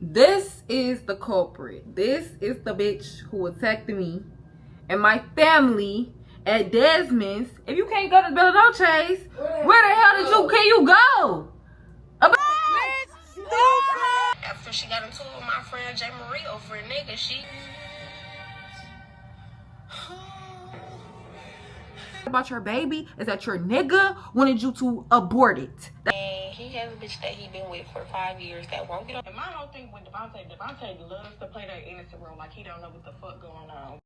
This is the culprit. This is the bitch who attacked me and my family at Desmond's. If you can't go to Damonte, where the hell can you go? After she got into it with my friend J. Marie over a nigga, she about your baby is that your nigga wanted you to abort it. And he has a bitch that he been with for 5 years that won't get on. And my whole thing with Damonte loves to play that innocent role like he don't know what the fuck going on.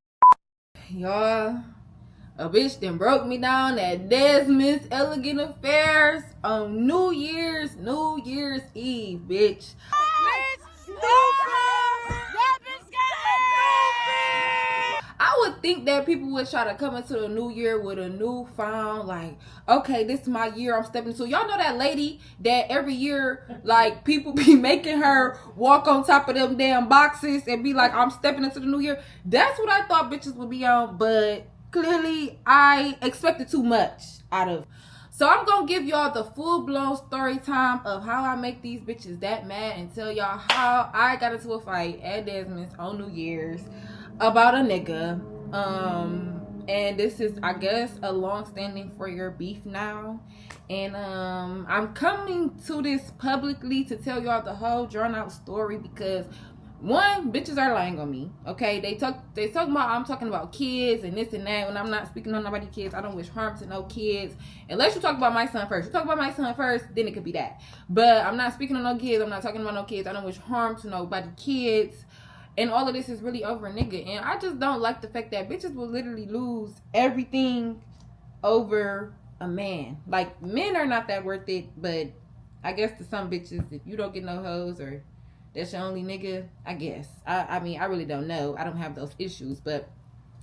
Y'all, a bitch then broke me down at Desmond's Elegant Affairs on New Year's Eve, bitch. I would think that people would try to come into the new year with a newfound, like, okay, this is my year I'm stepping into. Y'all know that lady that every year, like, people be making her walk on top of them damn boxes and be like, I'm stepping into the new year. That's what I thought bitches would be on, but clearly I expected too much out of. So I'm gonna give y'all the full-blown story time of how I make these bitches that mad and tell y'all how I got into a fight at Desmond's on New Year's about a nigga. And this is, I guess, a long-standing for your beef now. And I'm coming to this publicly to tell y'all the whole drawn-out story because one, bitches are lying on me. Okay, they talk about I'm talking about kids and this and that. When I'm not speaking on nobody's kids, I don't wish harm to no kids. Unless you talk about my son first. You talk about my son first, then it could be that. But I'm not speaking on no kids. I'm not talking about no kids. I don't wish harm to nobody's kids. And all of this is really over a nigga. And I just don't like the fact that bitches will literally lose everything over a man. Like, men are not that worth it. But I guess to some bitches, if you don't get no hoes or that's your only nigga, I guess. I mean, I really don't know. I don't have those issues. But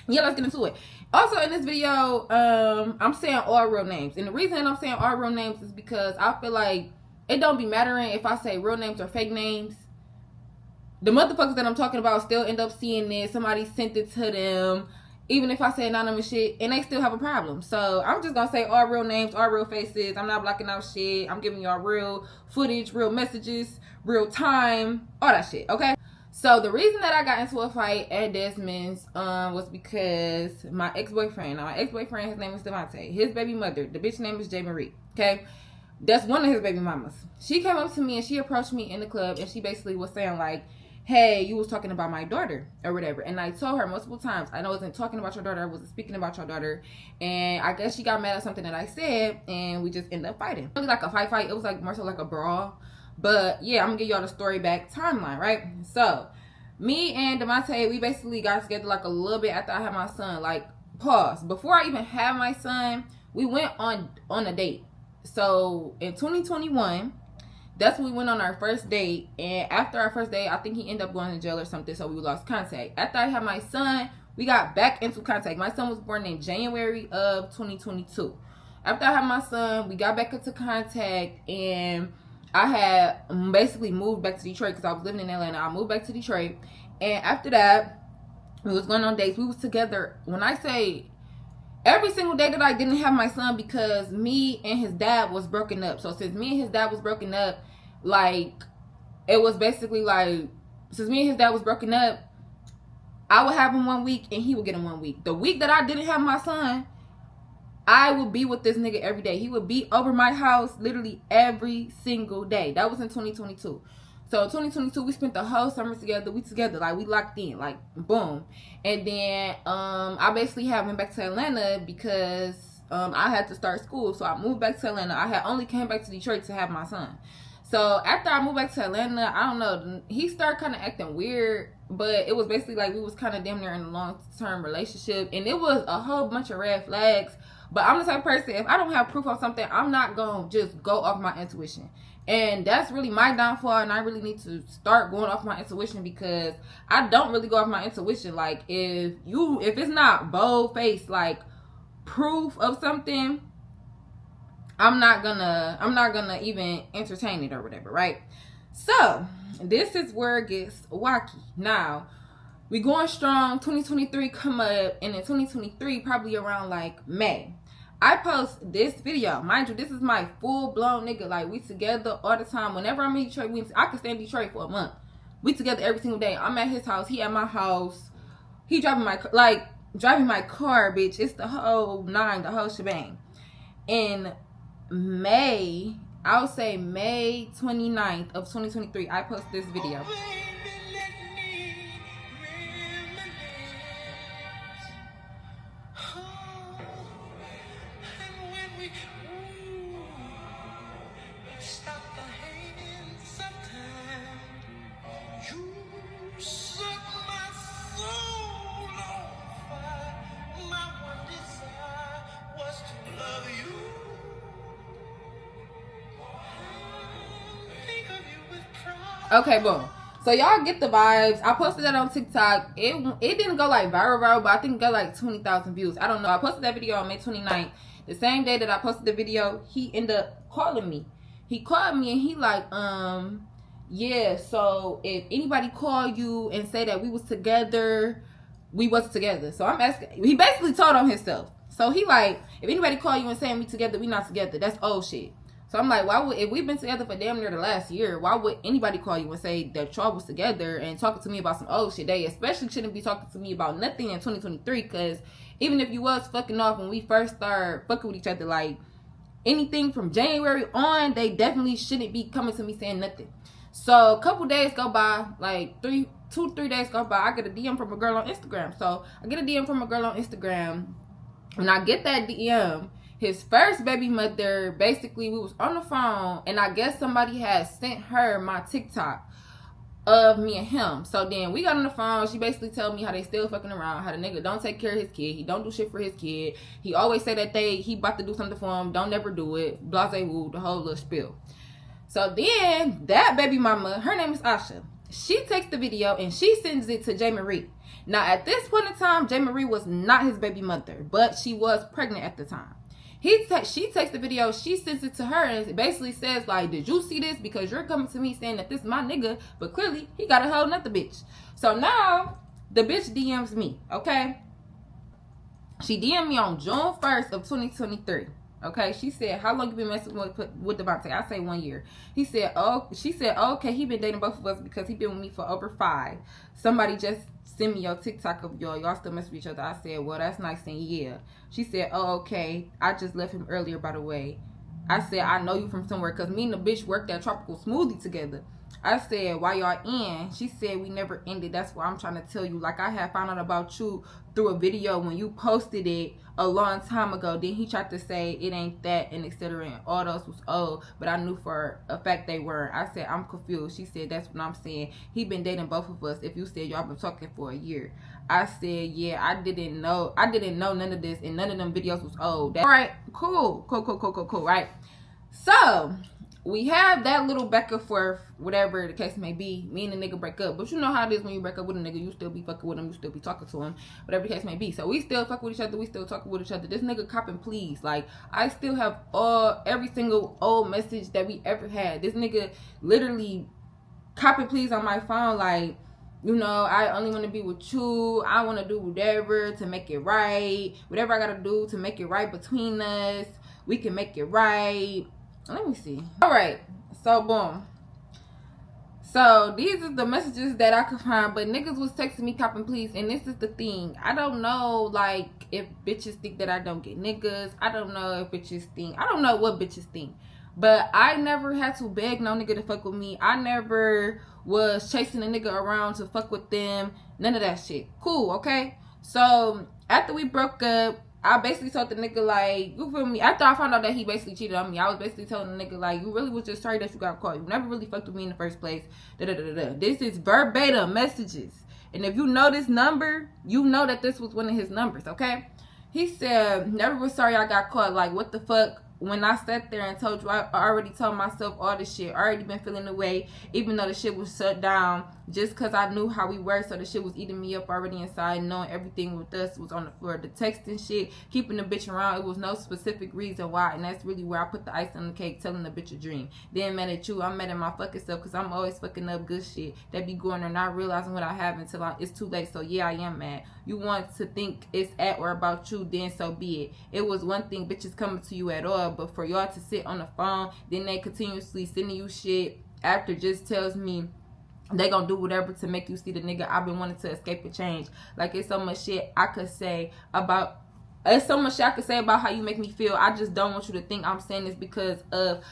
yeah, let's get into it. Also, in this video, I'm saying all real names. And the reason I'm saying all real names is because I feel like it don't be mattering if I say real names or fake names. The motherfuckers that I'm talking about still end up seeing this. Somebody sent it to them. Even if I say anonymous shit, and they still have a problem. So I'm just gonna say all real names, all real faces. I'm not blocking out shit. I'm giving y'all real footage, real messages, real time, all that shit, okay? So the reason that I got into a fight at Desmond's was because my ex-boyfriend, his name is Damonte. His baby mother, the bitch name is J. Marie, okay? That's one of his baby mamas. She came up to me and she approached me in the club and she basically was saying like, hey, you was talking about my daughter or whatever. And I told her multiple times, I wasn't talking about your daughter. I wasn't speaking about your daughter. And I guess she got mad at something that I said and we just ended up fighting. It was like a fight. It was like more so like a brawl. But yeah, I'm gonna give y'all the story back timeline, right? So me and Damonte, we basically got together like a little bit after I had my son. Like, pause. Before I even had my son, we went on a date. So in 2021, that's when we went on our first date. And after our first date, I think he ended up going to jail or something, so we lost contact. After I had my son, we got back into contact. My son was born in January of 2022. After I had my son, we got back into contact, and I had basically moved back to Detroit because I was living in Atlanta. I moved back to Detroit, and after that, we was going on dates. We was together, when I say every single day that I didn't have my son, because me and his dad was broken up. So since me and his dad was broken up, like, it was basically like, since me and his dad was broken up, I would have him 1 week and he would get him 1 week. The week that I didn't have my son, I would be with this nigga every day. He would be over my house literally every single day. That was in 2022. So 2022, we spent the whole summer together. We locked in, like, boom. And then I basically went back to Atlanta because I had to start school. So I moved back to Atlanta. I had only came back to Detroit to have my son. So after I moved back to Atlanta, I don't know, he started kind of acting weird. But it was basically like we was kind of damn near in a long-term relationship. And it was a whole bunch of red flags. But I'm the type of person, if I don't have proof on something, I'm not going to just go off my intuition. And that's really my downfall, and I really need to start going off my intuition because I don't really go off my intuition. Like, if it's not bold-faced, like, proof of something, I'm not gonna even entertain it or whatever, right? So, this is where it gets wacky. Now, we going strong, 2023 come up, and in 2023, probably around, like, May, I post this video. Mind you, this is my full-blown nigga. Like, we together all the time. Whenever I'm in Detroit, I can stay in Detroit for a month. We together every single day. I'm at his house. He at my house. He driving my car, bitch. It's the whole nine, the whole shebang. In May, I would say May 29th of 2023, I posted this video. Okay, boom. So y'all get the vibes. I posted that on TikTok. It didn't go like viral, but I think it got like 20,000 views. I don't know. I posted that video on May 29th. The same day that I posted the video, he ended up calling me. He called me and he like, yeah, so if anybody call you and say that we was together, we wasn't together. So I'm asking, he basically told on himself. So he like, if anybody call you and saying we together, we not together. That's old shit. So I'm like, why would, if we've been together for damn near the last year, why would anybody call you and say that y'all was together and talking to me about some old shit? They especially shouldn't be talking to me about nothing in 2023, because even if you was fucking off when we first started fucking with each other, like anything from January on, they definitely shouldn't be coming to me saying nothing. So a couple days go by, like 2 to 3 days go by, I get a DM from a girl on Instagram. So I get a DM from a girl on Instagram. When I get that DM, his first baby mother, basically we was on the phone and I guess somebody had sent her my TikTok of me and him. So then we got on the phone. She basically told me how they still fucking around, how the nigga don't take care of his kid. He don't do shit for his kid. He always say that he about to do something for him. Don't never do it. Blase woo, the whole little spiel. So then that baby mama, her name is Asha. She takes the video and she sends it to J. Marie. Now at this point in time, J. Marie was not his baby mother, but she was pregnant at the time. She takes the video, she sends it to her, and it basically says like, did you see this? Because you're coming to me saying that this is my nigga, but clearly he got a whole nother bitch. So now the bitch DMs me, okay? She DM'd me on June 1st of 2023. Okay, she said, how long you been messing with Damonte? I say 1 year. She said, okay, he been dating both of us because he been with me for over 5. Somebody just send me your TikTok of y'all still mess with each other. I said, well, that's nice and yeah. She said, oh, okay, I just left him earlier, by the way. I said, I know you from somewhere, because me and the bitch worked at Tropical Smoothie together. I said, why y'all in? She said, we never ended. That's what I'm trying to tell you. Like, I had found out about you through a video when you posted it a long time ago. Then he tried to say it ain't that and etc. And all those was old, but I knew for a fact they weren't. I said, I'm confused. She said, that's what I'm saying. He been dating both of us. If you said y'all been talking for a year. I said, yeah, I didn't know none of this, and none of them videos was old. All right, cool, right? So we have that little back and forth, whatever the case may be. Me and the nigga break up. But you know how it is when you break up with a nigga. You still be fucking with him. You still be talking to him. Whatever the case may be. So we still fuck with each other. We still talking with each other. This nigga copping please. Like, I still have every single old message that we ever had. This nigga literally copping please on my phone. Like, you know, I only want to be with you. I want to do whatever to make it right. Whatever I got to do to make it right between us. We can make it right. Let me see. All right, so boom. So these are the messages that I could find, but niggas was texting me copping please, and this is the thing. I don't know, like, if bitches think that I don't get niggas. I don't know if bitches think. I don't know what bitches think. But I never had to beg no nigga to fuck with me. I never was chasing a nigga around to fuck with them. None of that shit. Cool, okay? So after we broke up, I basically told the nigga, like, you feel me? After I found out that he basically cheated on me, I was basically telling the nigga, like, you really was just sorry that you got caught. You never really fucked with me in the first place. This is verbatim messages. And if you know this number, you know that this was one of his numbers, okay? He said, never was sorry I got caught. Like, what the fuck? When I sat there and told you, I already told myself all this shit. I already been feeling the way, even though the shit was shut down, just because I knew how we were. So the shit was eating me up already inside, knowing everything with us was on the floor. The texting shit, keeping the bitch around, it was no specific reason why. And that's really where I put the ice on the cake, telling the bitch a dream. Then mad at you, I'm mad at my fucking self, because I'm always fucking up good shit that be going there, not realizing what I have until it's too late. So yeah, I am mad. You want to think it's at or about you, then so be it. It was one thing bitches coming to you at all, but for y'all to sit on the phone, then they continuously sending you shit after just tells me they gonna do whatever to make you see the nigga I've been wanting to escape and change. Like, it's so much shit I could say about how you make me feel. I just don't want you to think I'm saying this because of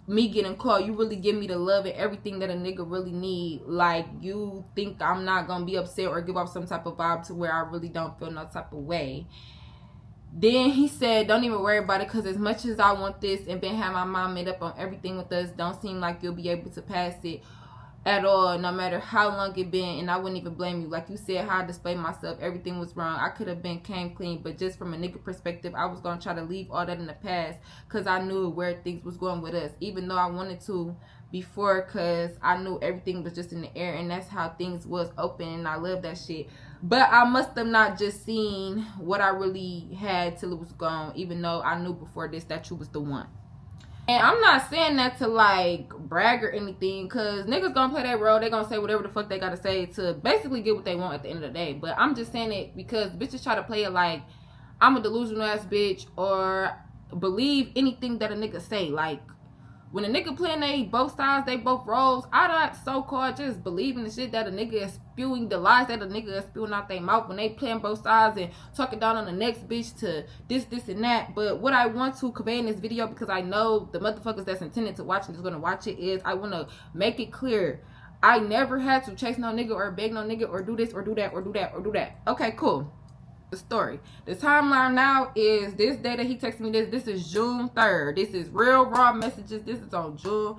me getting caught. You really give me the love and everything that a nigga really need. Like, you think I'm not gonna be upset or give off some type of vibe to where I really don't feel no type of way. Then he said, don't even worry about it, because as much as I want this and been having my mind made up on everything with us, don't seem like you'll be able to pass it at all, no matter how long it been. And I wouldn't even blame you. Like you said, how I displayed myself, everything was wrong. I could have came clean, but just from a nigga perspective, I was gonna try to leave all that in the past, because I knew where things was going with us, even though I wanted to before, because I knew everything was just in the air, and that's how things was open, and I love that shit. But I must have not just seen what I really had till it was gone, even though I knew before this that you was the one. And I'm not saying that to like brag or anything, because niggas gonna play that role. They gonna say whatever the fuck they gotta say to basically get what they want at the end of the day. But I'm just saying it because bitches try to play it like I'm a delusional ass bitch or believe anything that a nigga say. Like, when a nigga playing they both sides, they both roles, I not so-called just believing the shit that a nigga is spewing, the lies that a nigga is spewing out their mouth when they playing both sides and talking down on the next bitch to this, and that. But what I want to convey in this video, because I know the motherfuckers that's intended to watch it is going to watch it, is I want to make it clear. I never had to chase no nigga or beg no nigga or do this or do that or do that or do that. Okay, cool. The story. The timeline now is this day that he texted me this. This is June 3rd. This is real raw messages. This is on June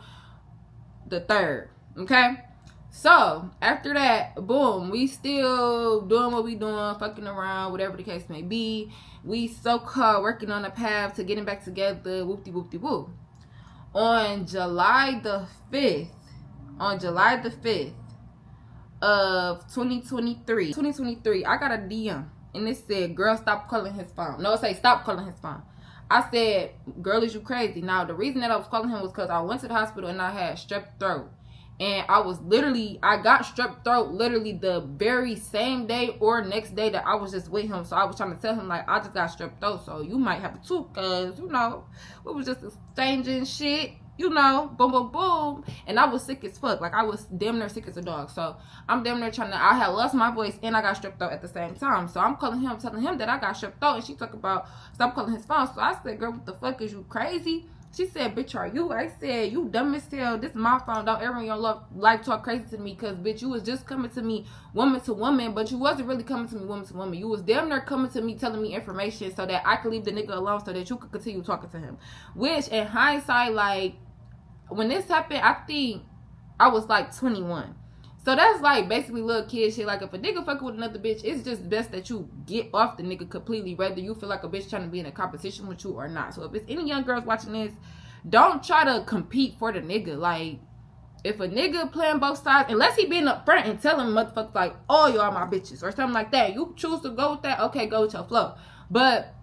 the 3rd. Okay? So, after that, boom, we still doing what we doing, fucking around, whatever the case may be. We so-called working on a path to getting back together, whoop-de-whoop-de-whoop. On July the 5th of 2023, I got a DM. And it said, girl, stop calling his phone. No, it say, stop calling his phone. I said, girl, is you crazy? Now, the reason that I was calling him was because I went to the hospital and I had strep throat. And I got strep throat literally the very same day or next day that I was just with him. So I was trying to tell him, like, I just got strep throat, so you might have it too, because, you know, we was just exchanging shit. You know, boom, boom, boom. And I was sick as fuck. Like, I was damn near sick as a dog. So, I'm damn near I had lost my voice and I got strep throat at the same time. So, I'm calling him, telling him that I got strep throat. And she talk about, stop calling his phone. So, I said, girl, what the fuck, is you crazy? She said, bitch, are you? I said, you dumb as hell. This is my phone. Don't ever in your life talk crazy to me. Because, bitch, you was just coming to me woman to woman. But you wasn't really coming to me woman to woman. You was damn near coming to me telling me information so that I could leave the nigga alone so that you could continue talking to him. Which, in hindsight, like, when this happened, I think I was like 21. So that's like basically little kid shit. Like, if a nigga fucking with another bitch, it's just best that you get off the nigga completely, whether you feel like a bitch trying to be in a competition with you or not. So if it's any young girls watching this, don't try to compete for the nigga. Like, if a nigga playing both sides, unless he being up front and telling motherfuckers like, oh, y'all my bitches or something like that, you choose to go with that, okay, go with your flow. But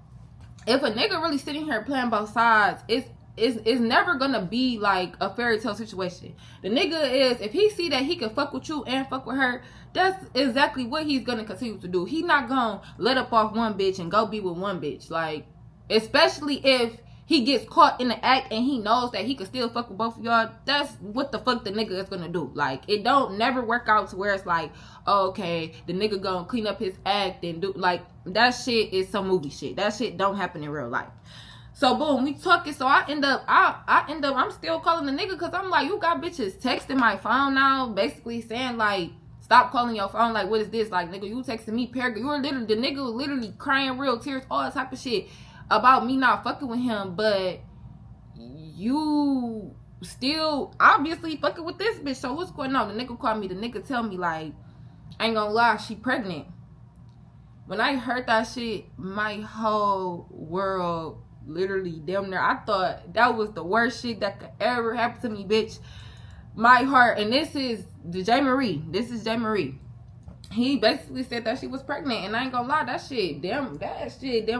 if a nigga really sitting here playing both sides, it's never gonna be like a fairy tale situation. The nigga is, if he see that he can fuck with you and fuck with her, that's exactly what he's gonna continue to do. He not gonna let up off one bitch and go be with one bitch. Like, especially if he gets caught in the act and he knows that he can still fuck with both of y'all, that's what the fuck the nigga is gonna do. Like, it don't never work out to where it's like, oh, okay, the nigga gonna clean up his act and do, like, that shit is some movie shit. That shit don't happen in real life. So, boom, we talking. So, I'm still calling the nigga because I'm like, you got bitches texting my phone now, basically saying, like, stop calling your phone. Like, what is this? Like, nigga, you texting me, paragraph. The nigga was literally crying real tears, all that type of shit about me not fucking with him. But you still obviously fucking with this bitch. So, what's going on? The nigga called me. The nigga tell me, like, I ain't gonna lie, she pregnant. When I heard that shit, my whole world literally damn near, I thought that was the worst shit that could ever happen to me, bitch. My heart. And this is J. Marie. He basically said that she was pregnant, and I ain't gonna lie, that shit damn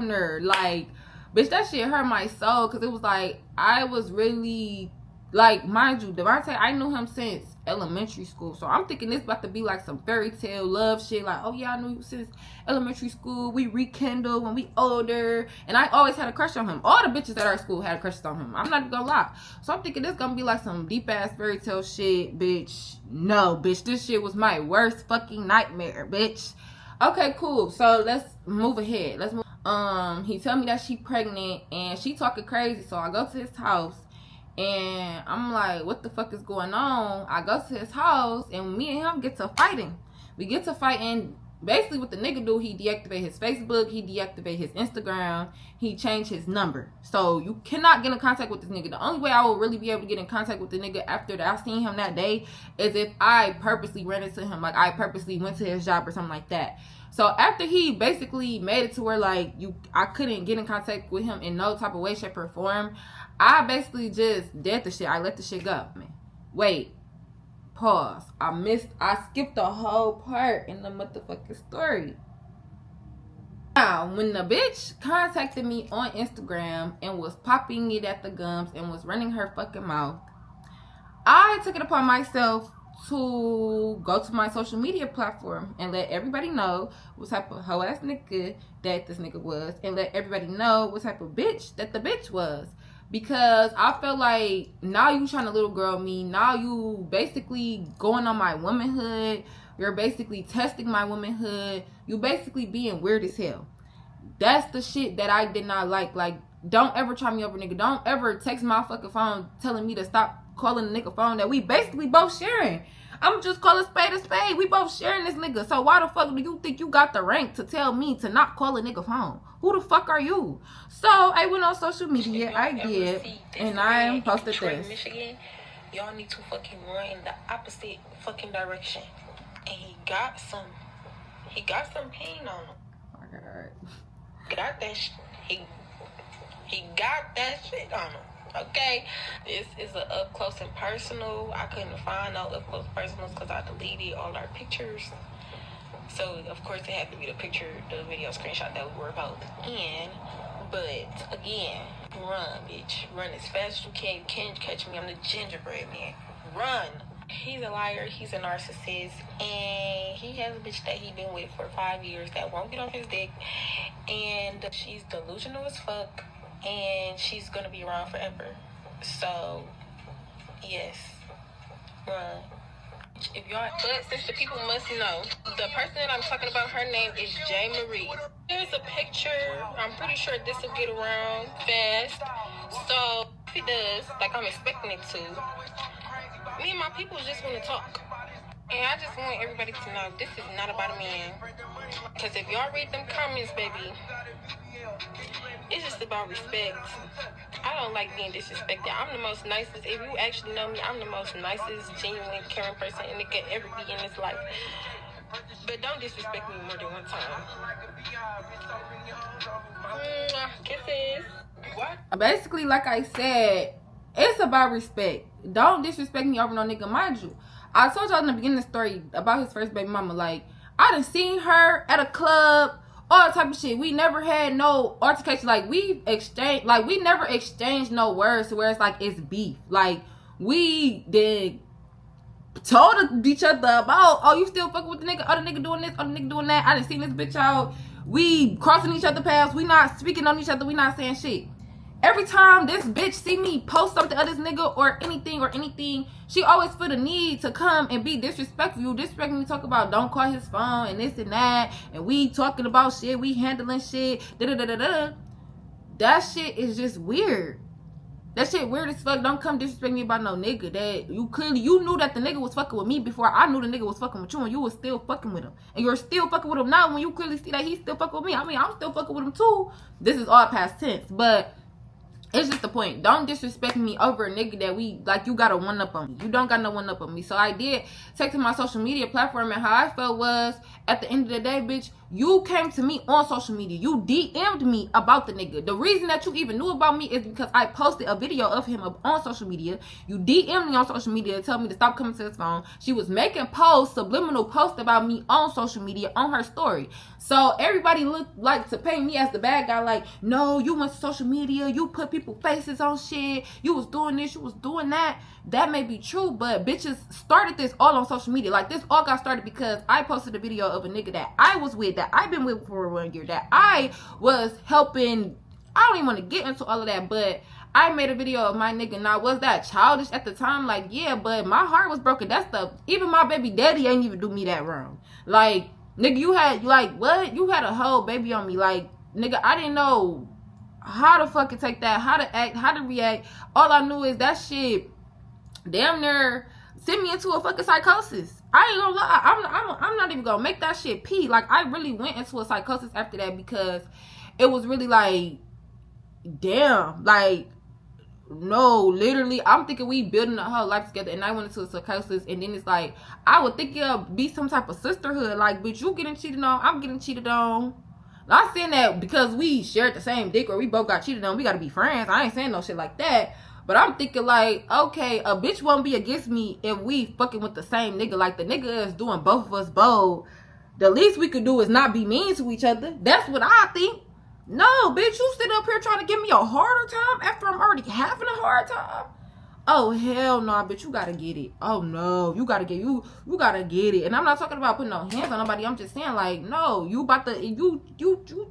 near, like, bitch, that shit hurt my soul, because it was like, I was really, like, mind you, Damonte, I knew him since elementary school. So I'm thinking this about to be like some fairy tale love shit. Like, oh yeah, I knew you since elementary school. We rekindle when we older. And I always had a crush on him. All the bitches at our school had a crush on him. I'm not even gonna lie. So I'm thinking this gonna be like some deep ass fairy tale shit, bitch. No, bitch. This shit was my worst fucking nightmare, bitch. Okay, cool. So let's move ahead. Let's move. He tell me that she pregnant and she talking crazy. So I go to his house and I'm like, what the fuck is going on? I go to his house and me and him get to fighting. We get to fighting. Basically what the nigga do, he deactivate his Facebook, he deactivate his Instagram, he changed his number. So you cannot get in contact with this nigga. The only way I will really be able to get in contact with the nigga after that I seen him that day is if I purposely ran into him, like I purposely went to his job or something like that. So after he basically made it to where like I couldn't get in contact with him in no type of way, shape, or form, I basically just did the shit. I let the shit go, man. Wait. Pause. I skipped the whole part in the motherfucking story. Now, when the bitch contacted me on Instagram and was popping it at the gums and was running her fucking mouth, I took it upon myself to go to my social media platform and let everybody know what type of hoe ass nigga that this nigga was, and let everybody know what type of bitch that the bitch was. Because I felt like now you trying to little girl me. Now you basically going on my womanhood. You're basically testing my womanhood. You basically being weird as hell. That's the shit that I did not like. Like, don't ever try me over, nigga. Don't ever text my fucking phone telling me to stop calling the nigga phone that we basically both sharing. I'm just call a spade a spade. We both sharing this nigga. So why the fuck do you think you got the rank to tell me to not call a nigga phone? Who the fuck are you? So I went on social media. I did. And I posted this. Michigan, y'all need to fucking run in the opposite fucking direction. And he got some pain on him. Oh my God. Got that he got that shit on him. Okay, this is a up close and personal. I couldn't find no up close personals because I deleted all our pictures. So of course it had to be the video screenshot that we were both in. But again, run, bitch. Run as fast as you can. You can't catch me. I'm the gingerbread man. Run. He's a liar. He's a narcissist. And he has a bitch that he been with for 5 years that won't get off his dick. And she's delusional as fuck. And she's gonna be around forever. So, yes. Run. If y'all, but since the people must know, the person that I'm talking about, her name is J. Marie. Here's a picture. I'm pretty sure this will get around fast. So, if it does, like I'm expecting it to, me and my people just want to talk. And I just want everybody to know this is not about a man. Because if y'all read them comments, baby, it's just about respect. I don't like being disrespected. I'm the most nicest. If you actually know me, I'm the most nicest, genuine, caring person and it could ever be in this life. But don't disrespect me more than one time. Kisses. What? Basically, like I said, it's about respect. Don't disrespect me over no nigga. Mind you, I told y'all in the beginning of the story about his first baby mama. Like, I done seen her at a club, all type of shit. We never had no altercation. Like, we never exchanged no words to where it's like it's beef. Like, we did told each other about, oh, you still fucking with the nigga, other nigga doing this, other nigga doing that. I done seen this bitch out. We crossing each other paths. We not speaking on each other. We not saying shit. Every time this bitch see me post something of this nigga or anything, she always feel the need to come and be disrespectful. You disrespect me, talk about don't call his phone and this and that, and we talking about shit, we handling shit, da-da-da-da-da. That shit is just weird. That shit weird as fuck. Don't come disrespect me about no nigga that you knew that the nigga was fucking with me before I knew the nigga was fucking with you, and you was still fucking with him. And you're still fucking with him now when you clearly see that he's still fucking with me. I mean, I'm still fucking with him too. This is all past tense, but it's just the point. Don't disrespect me over a nigga that we, like, you got a one up on me. You don't got no one up on me. So I did take to my social media platform, and how I felt was, at the end of the day, bitch, You came to me on social media. You DM'd me about the nigga. The reason that you even knew about me is because I posted a video of him on social media. You DM'd me on social media to tell me to stop coming to his phone. She was making posts, subliminal posts about me on social media on her story. So everybody looked like to paint me as the bad guy. Like, no, you went to social media. You put people's faces on shit. You was doing this. You was doing that. That may be true, but bitches started this all on social media. Like, this all got started because I posted a video of a nigga that I was with, that I've been with for 1 year, that I was helping. I don't even want to get into all of that, but I made a video of my nigga. Now, was that childish at the time? Like, yeah, but my heart was broken. That's the, even my baby daddy ain't even do me that wrong. Like, nigga, you had, like, what? You had a whole baby on me. Like, nigga, I didn't know how to fucking take that, how to act, how to react. All I knew is that shit damn near sent me into a fucking psychosis. I ain't gonna lie. I'm not even gonna make that shit pee. Like, I really went into a psychosis after that because it was really like, damn, like, no, literally, I'm thinking we building a whole life together, and I went into a psychosis, and then it's like, I would think it'll be some type of sisterhood. Like, bitch, you getting cheated on, I'm getting cheated on. Not saying that because we shared the same dick or we both got cheated on, we gotta be friends. I ain't saying no shit like that. But I'm thinking like, okay, a bitch won't be against me if we fucking with the same nigga. Like, the nigga is doing both of us bold. The least we could do is not be mean to each other. That's what I think. No, bitch, you sit up here trying to give me a harder time after I'm already having a hard time. Oh, hell no, bitch, you gotta get it. Oh no, you gotta get you gotta get it. And I'm not talking about putting no hands on nobody. I'm just saying, like, no, you about to you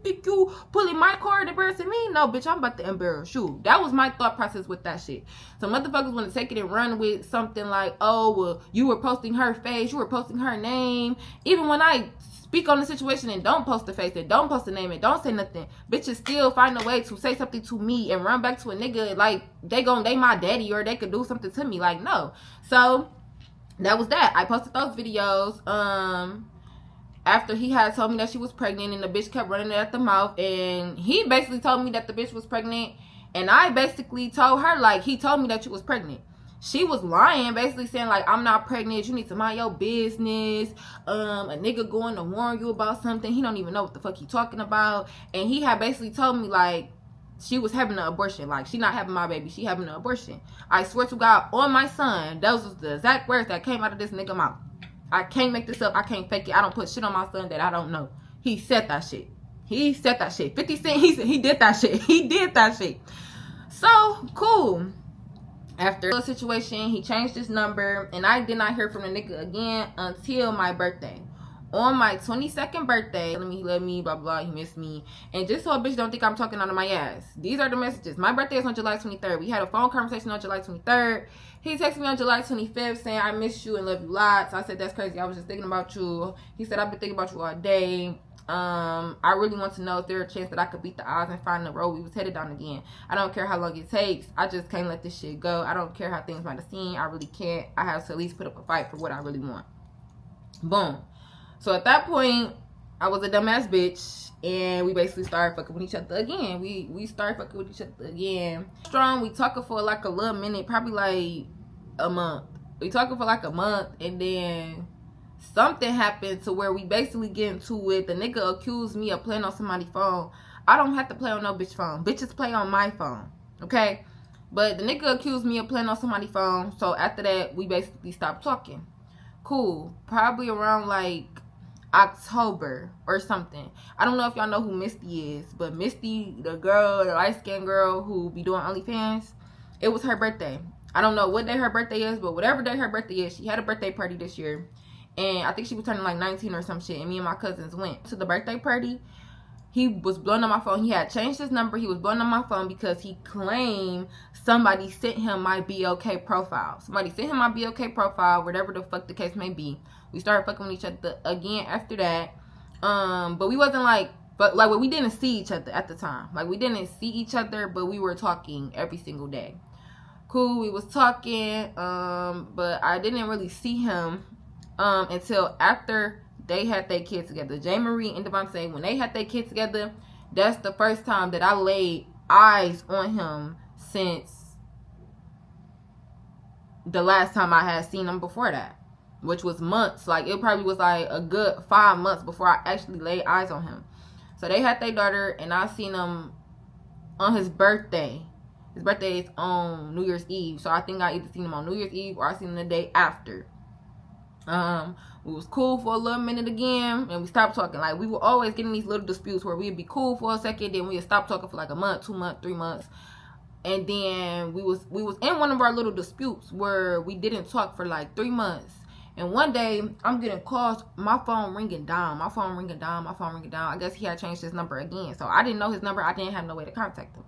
think you pulling my card embarrassing me? No, bitch, I'm about to embarrass you. That was my thought process with that shit. So motherfuckers want to take it and run with something like, oh, well, you were posting her face, you were posting her name. Even when I speak on the situation and don't post the face and don't post the name and don't say nothing, bitches still find a way to say something to me and run back to a nigga like they my daddy or they could do something to me. Like, no. So that was that. I posted those videos after he had told me that she was pregnant, and the bitch kept running it at the mouth, and he basically told me that the bitch was pregnant, and I basically told her, like, he told me that she was pregnant. She was lying, basically saying, like, I'm not pregnant, you need to mind your business. A nigga going to warn you about something, he don't even know what the fuck he talking about. And he had basically told me, like, she was having an abortion. Like, she not having my baby, she having an abortion. I swear to God, on my son, those was the exact words that came out of this nigga mouth. I can't make this up, I can't fake it. I don't put shit on my son that I don't know. He said that shit. He said that shit. 50 Cent, he did that shit. He did that shit. So, cool. After the situation, he changed his number, and I did not hear from the nigga again until my birthday. On my 22nd birthday, let me, blah, blah, he missed me. And just so a bitch don't think I'm talking out of my ass, these are the messages. My birthday is on July 23rd. We had a phone conversation on July 23rd. He texted me on July 25th saying, I miss you and love you lots. I said, that's crazy. I was just thinking about you. He said, I've been thinking about you all day. I really want to know if there's a chance that I could beat the odds and find the road we was headed down again. I don't care how long it takes. I just can't let this shit go. I don't care how things might have seemed. I really can't. I have to at least put up a fight for what I really want. Boom. So at that point, I was a dumbass bitch, and we basically started fucking with each other again. We started fucking with each other again. Strong, we talking for like a little minute, probably like a month. We talking for like a month, and then something happened to where we basically get into it. The nigga accused me of playing on somebody's phone. I don't have to play on no bitch phone. Bitches play on my phone, okay? But the nigga accused me of playing on somebody's phone. So after that, we basically stopped talking. Cool. Probably around like October or something. I don't know if y'all know who Misty is, but Misty, the girl, the light-skinned girl who be doing OnlyFans, it was her birthday. I don't know what day her birthday is, but whatever day her birthday is, she had a birthday party this year. And I think she was turning like 19 or some shit. And me and my cousins went to the birthday party. He was blowing on my phone. He had changed his number. He was blowing on my phone because he claimed somebody sent him my BLK profile. Somebody sent him my BLK profile, whatever the fuck the case may be. We started fucking with each other again after that. But we wasn't like, we didn't see each other at the time. Like, we didn't see each other, but we were talking every single day. Cool, we was talking, but I didn't really see him until after they had their kids together. J. Marie and Damonte, when they had their kids together, that's the first time that I laid eyes on him since the last time I had seen him before that. which was months. Like, it probably was like a good 5 months before I actually laid eyes on him. So they had their daughter, and I seen him on his birthday. His birthday is on New Year's Eve. So I think I either seen him on New Year's Eve or I seen him the day after. We was cool for a little minute again, and we stopped talking. Like, we were always getting these little disputes where we'd be cool for a second, then we'd stop talking for like a month, 2 months, 3 months. And then we was in one of our little disputes where we didn't talk for like 3 months. And one day, I'm getting calls, my phone ringing down. I guess he had changed his number again. So I didn't know his number. I didn't have no way to contact him.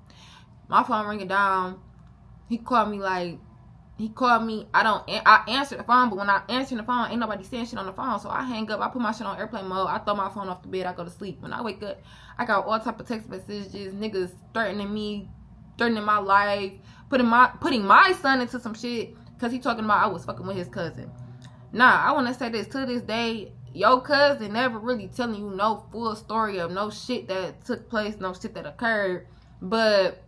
My phone ringing down. He called me. I answered the phone, but when I answer the phone, ain't nobody saying shit on the phone. So I hang up. I put my shit on airplane mode. I throw my phone off the bed. I go to sleep. When I wake up, I got all type of text messages, niggas threatening me, threatening my life, putting my son into some shit because he talking about I was fucking with his cousin. Nah, I want to say this. To this day, your cousin never really telling you no full story of no shit that took place, no shit that occurred. But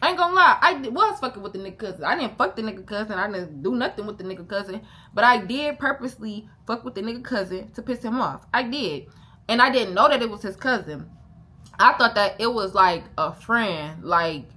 I ain't gonna lie, I was fucking with the nigga cousin. I didn't fuck the nigga cousin. I didn't do nothing with the nigga cousin. But I did purposely fuck with the nigga cousin to piss him off. I did. And I didn't know that it was his cousin. I thought that it was like a friend. Like,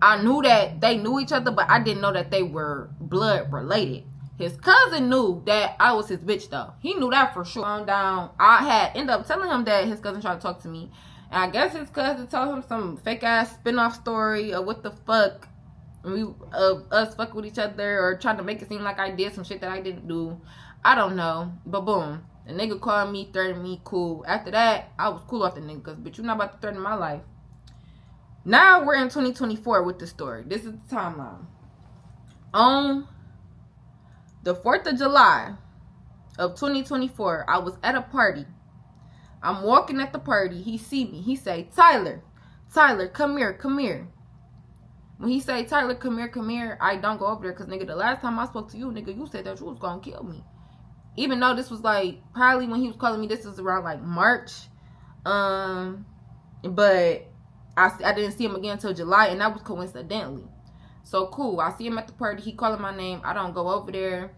I knew that they knew each other, but I didn't know that they were blood related. His cousin knew that I was his bitch, though. He knew that for sure. I had ended up telling him that his cousin tried to talk to me. And I guess his cousin told him some fake-ass spin-off story of what the fuck. Of us fucking with each other or trying to make it seem like I did some shit that I didn't do. I don't know. But boom. The nigga called me, threatened me, cool. After that, I was cool off the nigga. Because, bitch, you're not about to threaten my life. Now we're in 2024 with the story. This is the timeline. On the 4th of July of 2024, I was at a party. I'm walking at the party. He see me. He say, Tyler, come here. When he say, Tyler, come here, I don't go over there because, nigga, the last time I spoke to you, nigga, you said that you was going to kill me. Even though this was, like, probably when he was calling me, this was around, like, March. But I didn't see him again until July, and that was coincidentally. So, cool. I see him at the party. He calling my name. I don't go over there.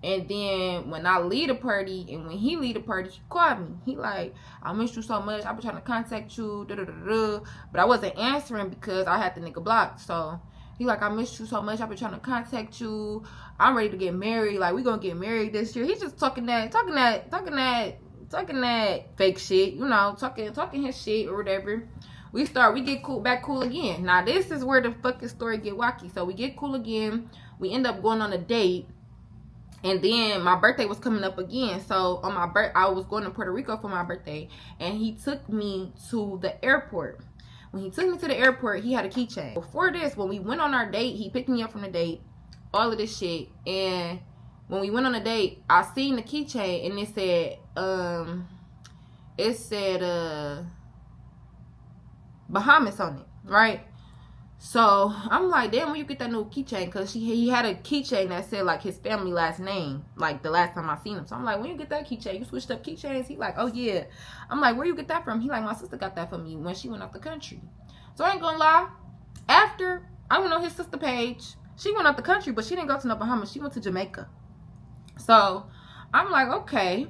And then when I leave the party, and when he leave the party, he called me. He like, I miss you so much. I've been trying to contact you. But I wasn't answering because I had the nigga blocked. So, he like, I miss you so much. I've been trying to contact you. I'm ready to get married. Like, we gonna get married this year. He's just talking that fake shit. You know, talking his shit or whatever. We get back cool again. Now, this is where the fucking story get wacky. So, we get cool again. We end up going on a date. And then my birthday was coming up again. So, on my I was going to Puerto Rico for my birthday. And he took me to the airport. When he took me to the airport, he had a keychain. Before this, when we went on our date, he picked me up from the date. All of this shit. And when we went on a date, I seen the keychain. And it said, Bahamas on it, right? So I'm like, damn, when you get that new keychain? Because he had a keychain that said like his family last name, like the last time I seen him. So I'm like, when you get that keychain? You switched up keychains? He like, oh yeah. I'm like, where you get that from? He like, my sister got that for me when she went off the country. So I ain't gonna lie. After I went on his sister page, she went off the country, but she didn't go to no Bahamas. She went to Jamaica. So I'm like, okay.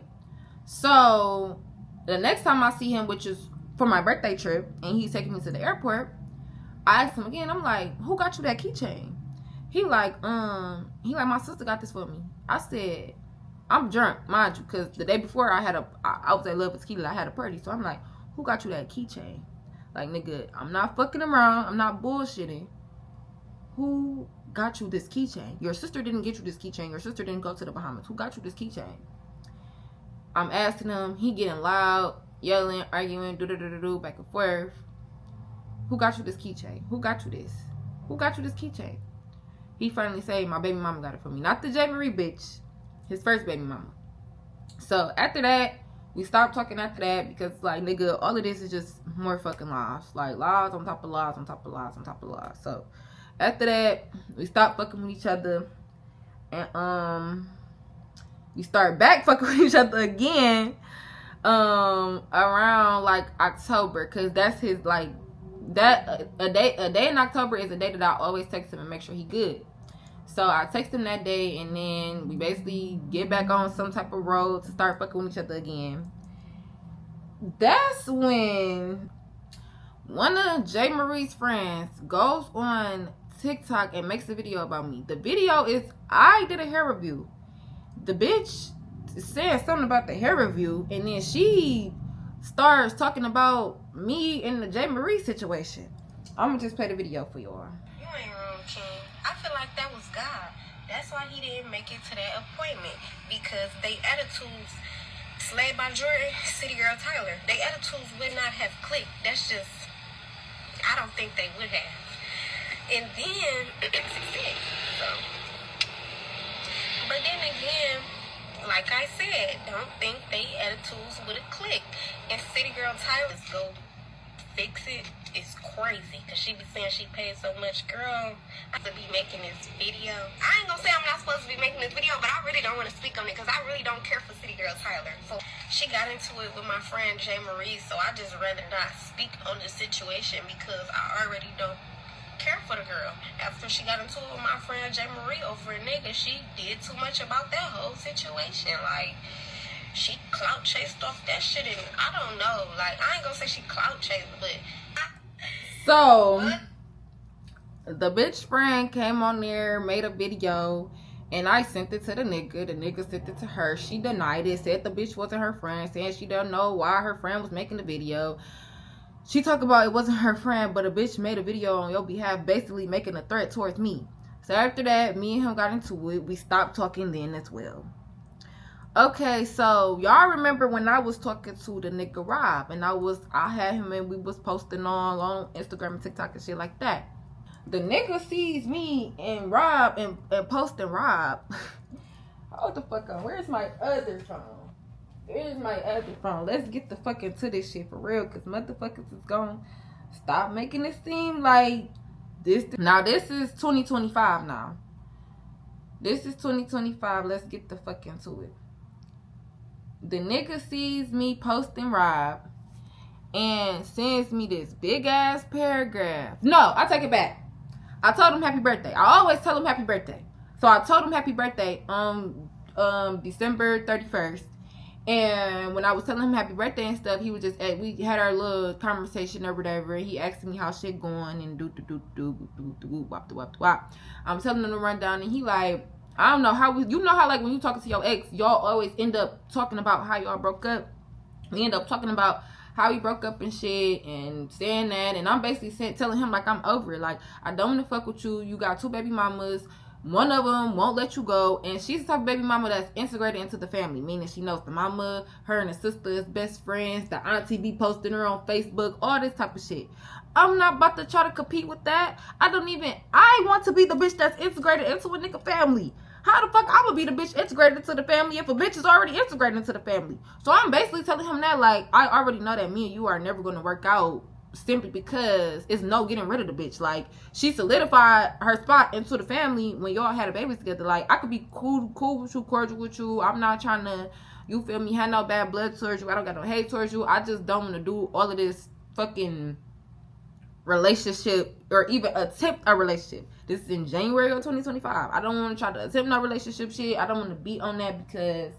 So the next time I see him, which is for my birthday trip, and he's taking me to the airport, I asked him again. I'm like, who got you that keychain? He like, my sister got this for me. I said, I'm drunk, mind you, because the day before I was at Love with Tequila. I had a party. So I'm like, who got you that keychain? Like, nigga, I'm not fucking around. I'm not bullshitting. Who got you this keychain? Your sister didn't get you this keychain. Your sister didn't go to the Bahamas. Who got you this keychain? I'm asking him. He getting loud, yelling, arguing, back and forth. Who got you this keychain? Who got you this? Who got you this keychain? He finally said, my baby mama got it for me. Not the J. Marie bitch. His first baby mama. So, after that, we stopped talking after that because, like, nigga, all of this is just more fucking lies. Like, lies on top of lies on top of lies on top of lies. So, after that, we stopped fucking with each other. And, we started back fucking with each other again. Around, like, October. Because that's his, like, a day in October is a day that I always text him and make sure he good. So I text him that day, and then we basically get back on some type of road to start fucking with each other again. That's when one of J. Marie's friends goes on TikTok and makes a video about me. The video is, I did a hair review. The bitch said something about the hair review, and then she starts talking about me in the J. Marie situation. I'm gonna just play the video for y'all. You ain't wrong, King. I feel like that was God. That's why he didn't make it to that appointment, because they attitudes, Slayed by Jordan, City Girl Tyler, they attitudes would not have clicked. That's just, I don't think they would have. And then, so, but then again, like I said, don't think they attitudes would have clicked. And City Girl Tyler's go fix it. It's crazy, because she be saying she paid so much. Girl, I have to be making this video. I ain't gonna say I'm not supposed to be making this video, but I really don't want to speak on it, because I really don't care for City Girl Tyler. So she got into it with my friend J. Marie, so I just rather not speak on the situation, because I already don't care for the girl. After she got into it with my friend J. Marie over a nigga, she did too much about that whole situation. Like, she clout chased off that shit, and I don't know. Like, I ain't gonna say she clout chased, but so the bitch friend came on there, made a video, and I sent it to the nigga. The nigga sent it to her. She denied it, said the bitch wasn't her friend, saying she don't know why her friend was making the video. She talked about it wasn't her friend, but a bitch made a video on your behalf, basically making a threat towards me. So after that, me and him got into it. We stopped talking then as well. Okay, so y'all remember when I was talking to the nigga Rob, and I had him and we was posting on Instagram and TikTok and shit like that. The nigga sees me and Rob and posting Rob. Hold the fuck on. Where's my other phone? Here's my other phone. Let's get the fuck into this shit for real, because motherfuckers is gonna stop making it seem like this. Now, this is 2025 now. This is 2025. Let's get the fuck into it. The nigga sees me posting Rob and sends me this big ass paragraph. No, I take it back. I told him happy birthday. I always tell him happy birthday. So I told him happy birthday on December 31st. And when I was telling him happy birthday and stuff, he was just, we had our little conversation or whatever. And he asked me how shit going and wop. I'm telling him to run down, and he like, I don't know how you know how like when you talking to your ex, y'all always end up talking about how y'all broke up. We end up talking about how we broke up and shit and saying that, and I'm basically telling him like I'm over it. Like, I don't want to fuck with you. You got 2 baby mamas. One of them won't let you go, and she's the type of baby mama that's integrated into the family, meaning she knows the mama, her and the sister is best friends, the auntie be posting her on Facebook, all this type of shit. I'm not about to try to compete with that. I want to be the bitch that's integrated into a nigga family. How the fuck I'm gonna be the bitch integrated into the family if a bitch is already integrated into the family? So I'm basically telling him that, like, I already know that me and you are never gonna work out, simply because it's no getting rid of the bitch. Like, she solidified her spot into the family when y'all had a baby together. Like, I could be cool with you, cordial with you. I'm not trying to, you feel me, have no bad blood towards you. I don't got no hate towards you. I just don't want to do all of this fucking relationship or even attempt a relationship. This is in January of 2025. I don't want to try to attempt no relationship shit. I don't want to be on that, because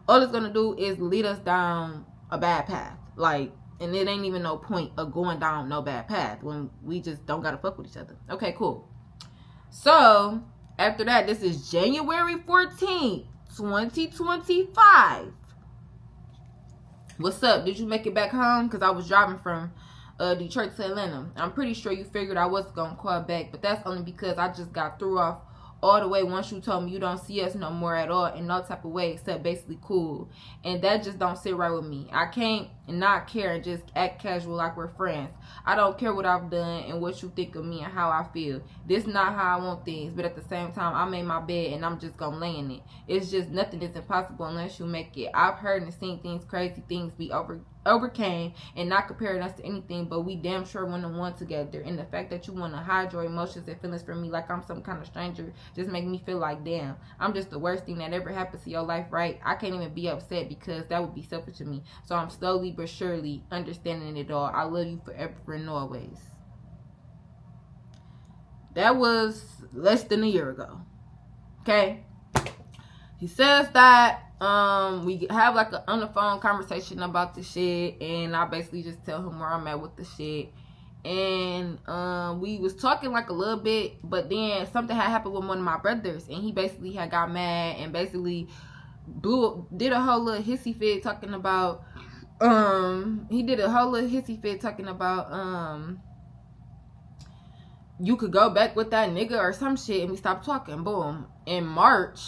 all it's gonna do is lead us down a bad path. Like, and it ain't even no point of going down no bad path when we just don't gotta fuck with each other. Okay, cool. So after that, this is January 14th, 2025. What's up? Did you make it back home? Because I was driving from Detroit to Atlanta. I'm pretty sure you figured I was gonna call back, but that's only because I just got threw off all the way once you told me you don't see us no more at all in no type of way except basically cool, and that just don't sit right with me. I can't not care and just act casual like we're friends. I don't care what I've done and what you think of me and how I feel. This is not how I want things, but at the same time, I made my bed and I'm just gonna lay in it. It's just nothing is impossible unless you make it. I've heard and seen things, crazy things be overcame and not comparing us to anything, but we damn sure want to one together. And the fact that you want to hide your emotions and feelings from me like I'm some kind of stranger just make me feel like, damn, I'm just the worst thing that ever happened to your life, right? I can't even be upset because that would be selfish of me. So I'm slowly but surely understanding it all. I love you forever and always. That was less than a year ago. Okay. He says that we have like a on the phone conversation about the shit, and I basically just tell him where I'm at with the shit. And we was talking like a little bit, but then something had happened with one of my brothers, and he basically had got mad and basically did a whole little hissy fit talking about you could go back with that nigga or some shit, and we stopped talking. Boom. In March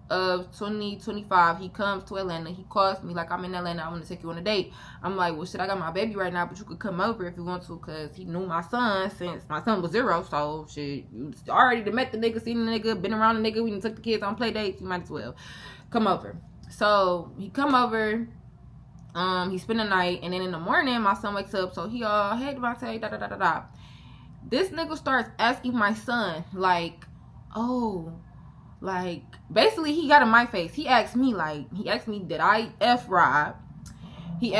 of 2025, he comes to Atlanta. He calls me like, I'm in Atlanta, I want to take you on a date. I'm like, well shit, I got my baby right now, but you could come over if you want to, because he knew my son since my son was 0. So shit, you already met the nigga, seen the nigga, been around the nigga, we done took the kids on play dates, you might as well come over. So he come over, he spend the night, and then in the morning my son wakes up, so he all, hey Damonte, da da da da da. This nigga starts asking my son, like, oh, like, basically he got in my face. He asked me, did I F Rob? He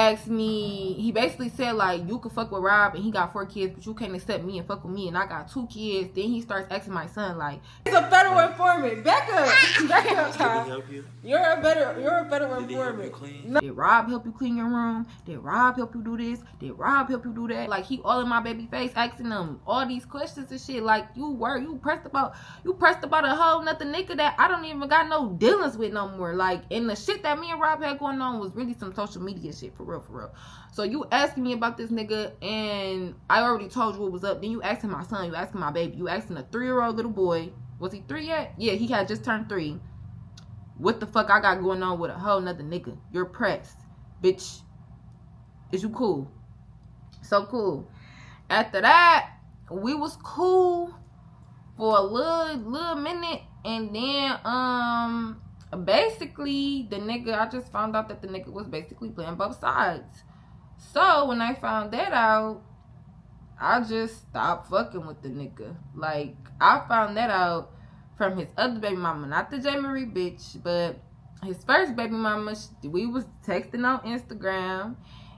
basically said, like, you could fuck with Rob and he got 4 kids, but you can't accept me and fuck with me and I got 2 kids. Then he starts asking my son, like, it's a federal informant. Back up, Ty. You're a federal informant. No. Did Rob help you clean your room? Did Rob help you do this? Did Rob help you do that? Like, he all in my baby face asking them all these questions and shit. Like, you pressed about a whole nother nigga that I don't even got no dealings with no more. Like, and the shit that me and Rob had going on was really some social media shit. For real. So you asking me about this nigga, and I already told you what was up. Then you asking my son, you asking my baby, you asking a 3-year-old little boy. Was he 3 yet? Yeah, he had just turned 3. What the fuck I got going on with a whole nother nigga? You're pressed, bitch. Is you cool? So cool. After that, we was cool for a little minute, and then basically the nigga, I just found out that the nigga was basically playing both sides. So when I found that out, I just stopped fucking with the nigga. Like, I found that out from his other baby mama, not the J. Marie bitch, but his first baby mama. We was texting on Instagram.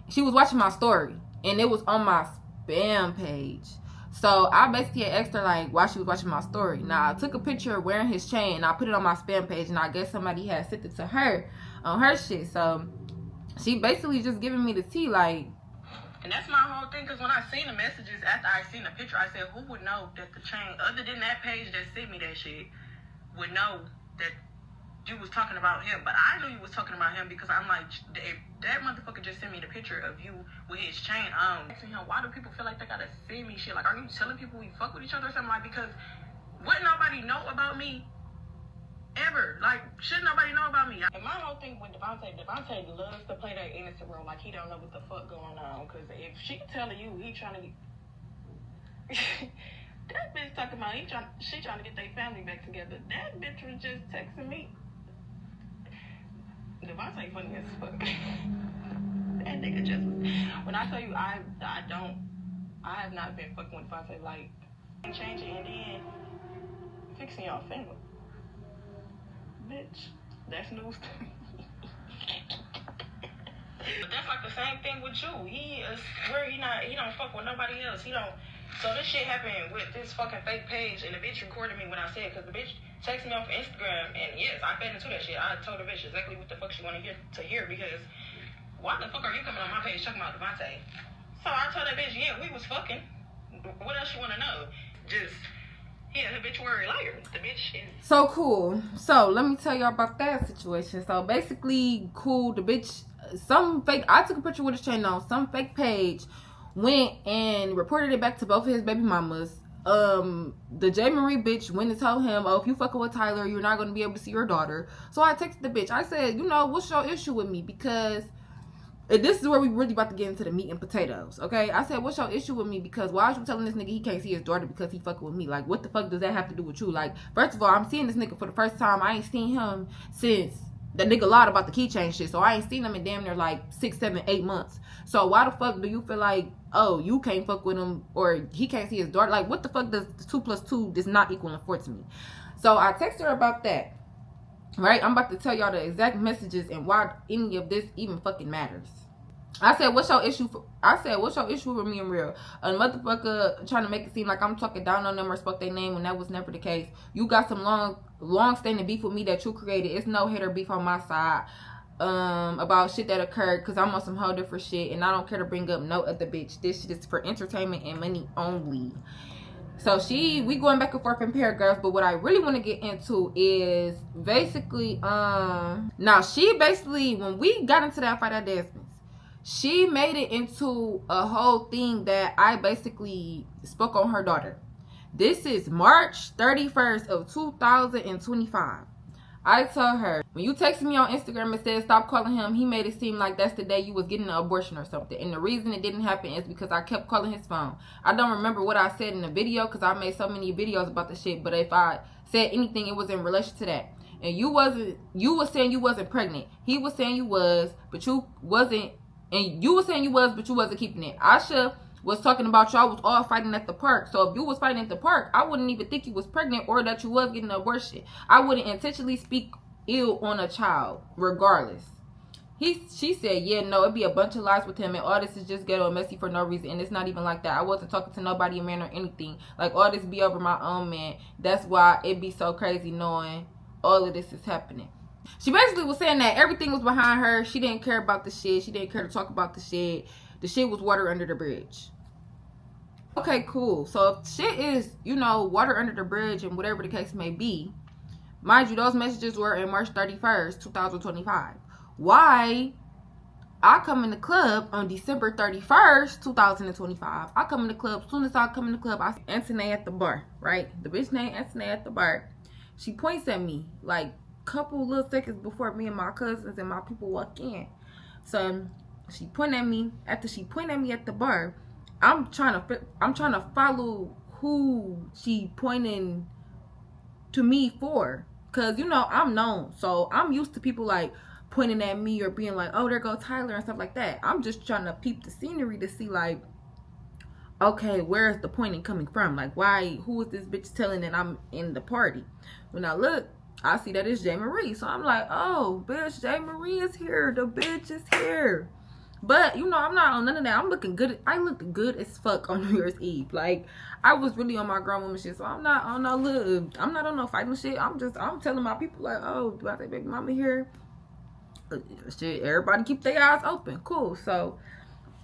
She was watching my story, and it was on my spam page. So I basically had asked her, like, why she was watching my story. Now, I took a picture of wearing his chain, and I put it on my spam page, and I guess somebody had sent it to her on her shit. So she basically just giving me the tea, like. And that's my whole thing, because when I seen the messages after I seen the picture, I said, who would know that the chain, other than that page that sent me that shit, would know that you was talking about him? But I knew you was talking about him because I'm like, if that motherfucker just sent me the picture of you with his chain on. Asking him, why do people feel like they gotta send me shit? Like, are you telling people we fuck with each other or something? Like, because wouldn't nobody know about me ever? Like, should nobody know about me? And my whole thing with Damonte loves to play that innocent role, like he don't know what the fuck going on. Because if she telling you he trying to get that bitch talking about she trying to get their family back together. That bitch was just texting me. Damonte funny as fuck. That nigga just, when I tell you I have not been fucking with Damonte, like, changing and then fixing y'all family. Bitch, that's news to me. But that's like the same thing with you. He is where he don't fuck with nobody else. He don't. So this shit happened with this fucking fake page, and the bitch recorded me when I said, because the bitch texted me off Instagram, and yes, I fed into that shit. I told the bitch exactly what the fuck she wanted to hear, because why the fuck are you coming on my page talking about Damonte? So I told that bitch, yeah, we was fucking. What else you want to know? Just, yeah, the bitch were a liar. The bitch is... So cool. So let me tell y'all about that situation. So basically, cool, the bitch, I took a picture with his chain on, some fake page went and reported it back to both of his baby mamas. The J. Marie bitch went and told him, oh, if you fucking with Tyler, you're not going to be able to see your daughter. So I texted the bitch. I said, you know, what's your issue with me? Because this is where we really about to get into the meat and potatoes, okay? I said, what's your issue with me? Because why are you telling this nigga he can't see his daughter because he fucking with me? Like, what the fuck does that have to do with you? Like, first of all, I'm seeing this nigga for the first time. I ain't seen him since that nigga lied about the keychain shit. So I ain't seen him in damn near like 6, 7, 8 months. So why the fuck do you feel like, oh, you can't fuck with him or he can't see his daughter? Like, what the fuck does 2 + 2 does not equal 4 to me? So I texted her about that. Right? I'm about to tell y'all the exact messages and why any of this even fucking matters. I said, what's your issue with me and real? A motherfucker trying to make it seem like I'm talking down on them or spoke their name when that was never the case. You got some long standing beef with me that you created. It's no hate or beef on my side. About shit that occurred, because I'm on some whole different shit and I don't care to bring up no other bitch. This shit is for entertainment and money only. So we going back and forth in paragraphs, but what I really want to get into is basically now she basically, when we got into that fight at Desmond's, she made it into a whole thing that I basically spoke on her daughter. This is March 31st of 2025. I told her, when you texted me on Instagram and said stop calling him, he made it seem like that's the day you was getting an abortion or something. And the reason it didn't happen is because I kept calling his phone. I don't remember what I said in the video because I made so many videos about the shit. But if I said anything, it was in relation to that. And you was saying you wasn't pregnant. He was saying you was, but you wasn't. And you was saying you was, but you wasn't keeping it. Asha was talking about y'all was all fighting at the park. So if you was fighting at the park, I wouldn't even think you was pregnant or that you was getting an abortion. I wouldn't intentionally speak ill on a child, regardless. She said, yeah, no, it'd be a bunch of lies with him, and all this is just ghetto and messy for no reason, and it's not even like that. I wasn't talking to nobody, a man, or anything. Like, all this be over my own man. That's why it be so crazy knowing all of this is happening. She basically was saying that everything was behind her. She didn't care about the shit. She didn't care to talk about the shit. The shit was water under the bridge. Okay, cool. So if shit is, water under the bridge and whatever the case may be, mind you, those messages were in March 31st, 2025. Why I come in the club on December 31st, 2025. I come in the club. As soon as I come in the club, I see Anthony at the bar, right? The bitch named Anthony at the bar. She points at me like couple little seconds before me and my cousins and my people walk in. So she pointed at me. After she pointed at me at the bar, I'm trying to follow who she pointing to me for, cause I'm known, so I'm used to people like pointing at me or being like, oh, there go Tyler and stuff like that. I'm just trying to peep the scenery to see like, okay, where's the pointing coming from? Like, why? Who is this bitch telling that I'm in the party? When I look, I see that it's J. Marie. So I'm like, oh, bitch, J. Marie is here. The bitch is here. But, I'm not on none of that. I'm looking good. I looked good as fuck on New Year's Eve. Like, I was really on my grown woman shit. So I'm not on no fighting shit. I'm telling my people, like, oh, do I say baby mama here? Shit, everybody keep their eyes open. Cool. So,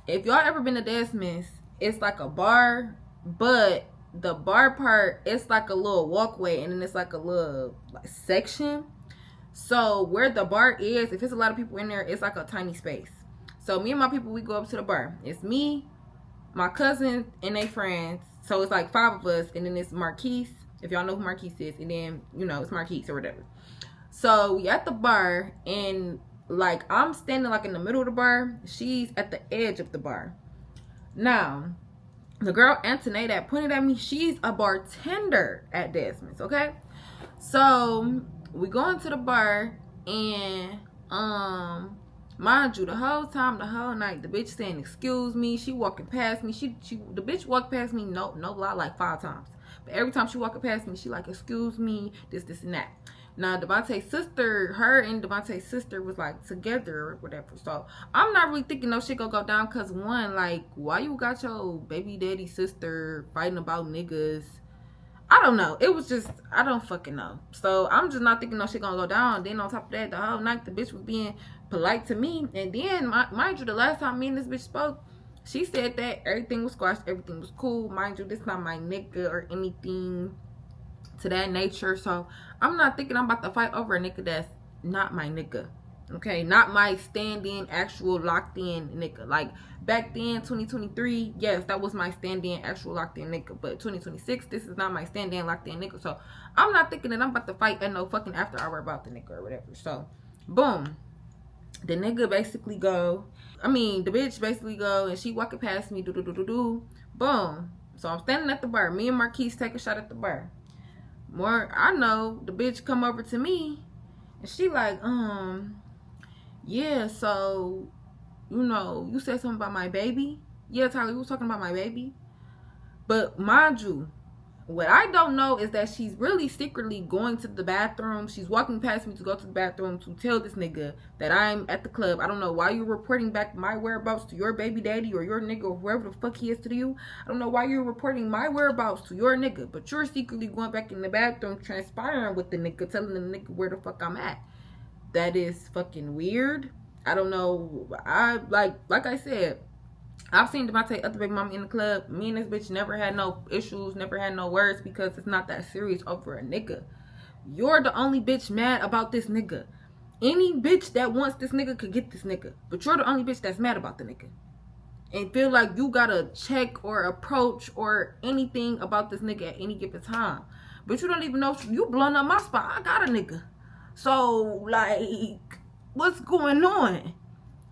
if y'all ever been to DESMOND'S, it's like a bar, but the bar part, it's like a little walkway, and then it's like a little section. So where the bar is, if it's a lot of people in there, it's like a tiny space. So me and my people, we go up to the bar. It's me, my cousin, and they friends. So it's like 5 of us, and then it's Marquise, if y'all know who Marquise is, and then it's Marquise or whatever. So we at the bar, and like I'm standing like in the middle of the bar. She's at the edge of the bar. Now, the girl Antoinette that pointed at me, she's a bartender at Desmond's, okay? So we go into the bar, and mind you, the whole time, the whole night, the bitch saying excuse me. She walking past me. The bitch walked past me, no lie, like 5 times. But every time she walking past me, she like excuse me, this and that. Now, Damonte's sister, her and Damonte's sister was like together or whatever. So I'm not really thinking no shit gonna go down, cause one, like, why you got your baby daddy sister fighting about niggas? I don't know. It was just, I don't fucking know. So I'm just not thinking no shit gonna go down. Then on top of that, the whole night the bitch was being polite to me. And then, mind you, the last time me and this bitch spoke, she said that everything was squashed, everything was cool. Mind you, this not my nigga or anything to that nature. So I'm not thinking I'm about to fight over a nigga that's not my nigga. Okay, not my stand-in, actual locked-in nigga. Like, back then, 2023, yes, that was my stand-in, actual locked-in nigga. But 2026, this is not my stand-in, locked-in nigga. So I'm not thinking that I'm about to fight at no fucking after hour about the nigga or whatever. So, boom. The nigga basically go, the bitch basically go, and she walking past me, boom. So I'm standing at the bar. Me and Marquise take a shot at the bar. I know the bitch come over to me, and she like, yeah, so, you said something about my baby? Yeah, Tyler, you was talking about my baby? But mind you, What I don't know is that she's really secretly going to the bathroom. She's walking past me to go to the bathroom to tell this nigga that I'm at the club. I don't know why you're reporting back my whereabouts to your baby daddy or your nigga or whoever the fuck he is to you. I don't know why you're reporting my whereabouts to your nigga, but you're secretly going back in the bathroom transpiring with the nigga, telling the nigga where the fuck I'm at. That is fucking weird. I don't know. I like I said, I've seen Damonte other baby mama in the club. Me and this bitch never had no issues, never had no words, because it's not that serious over a nigga. You're the only bitch mad about this nigga. Any bitch that wants this nigga could get this nigga, but you're the only bitch that's mad about the nigga and feel like you gotta check or approach or anything about this nigga at any given time. But you don't even know you blowing up my spot. I got a nigga. So like, what's going on?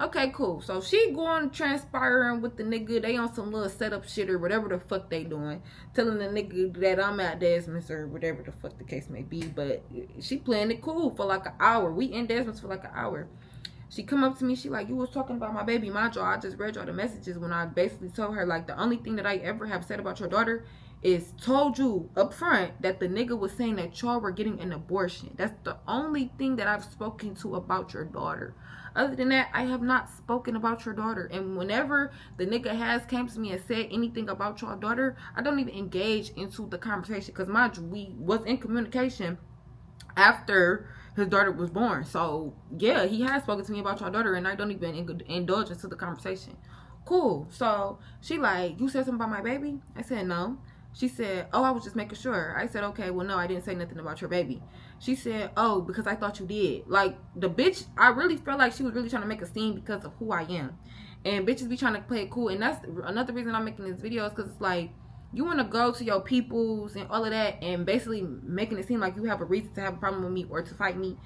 Okay, cool. So she going transpiring with the nigga. They on some little setup shit or whatever the fuck they doing. Telling the nigga that I'm at DESMOND'S or whatever the fuck the case may be. But she playing it cool for like an hour. We in DESMOND'S for like an hour. She come up to me. She like, you was talking about my baby. Mind y'all, I just read y'all the messages when I basically told her like the only thing that I ever have said about your daughter is told you up front that the nigga was saying that y'all were getting an abortion. That's the only thing that I've spoken to about your daughter. Other than that, I have not spoken about your daughter. And whenever the nigga has came to me and said anything about your daughter, I don't even engage into the conversation. Because mind you, we was in communication after his daughter was born. So yeah, he has spoken to me about your daughter, and I don't even indulge into the conversation. Cool. So she like, you said something about my baby? I said no. She said, oh, I was just making sure. I said, okay, well, no, I didn't say nothing about your baby. She said, oh, because I thought you did. Like, the bitch, I really felt like she was really trying to make a scene because of who I am. And bitches be trying to play it cool. And that's another reason I'm making this video, is because it's like, you want to go to your peoples and all of that and basically making it seem like you have a reason to have a problem with me or to fight me